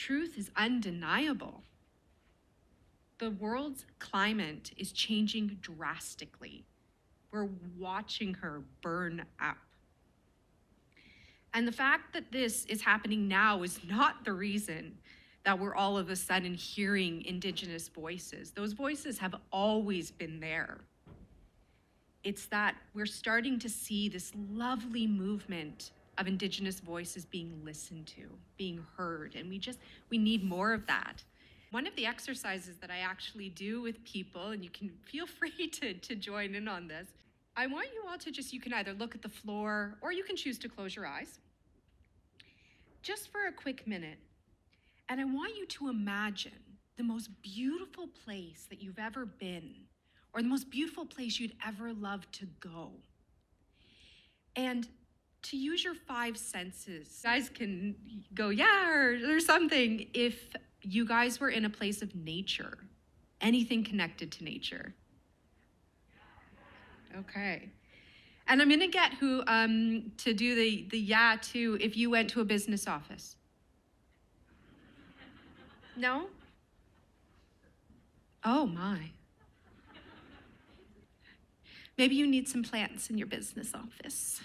truth is undeniable. The world's climate is changing drastically. We're watching her burn up. And the fact that this is happening now is not the reason that we're all of a sudden hearing Indigenous voices. Those voices have always been there. It's that we're starting to see this lovely movement of Indigenous voices being listened to, being heard, and we need more of that. One of the exercises that I actually do with people, and you can feel free to join in on this, I want you all to you can either look at the floor or you can choose to close your eyes, just for a quick minute. And I want you to imagine the most beautiful place that you've ever been, or the most beautiful place you'd ever love to go. And to use your 5 senses, you guys can go, yeah, or something, if you guys were in a place of nature, anything connected to nature. Okay. And I'm gonna get who to do the yeah too if you went to a business office. No? Oh my. Maybe you need some plants in your business office.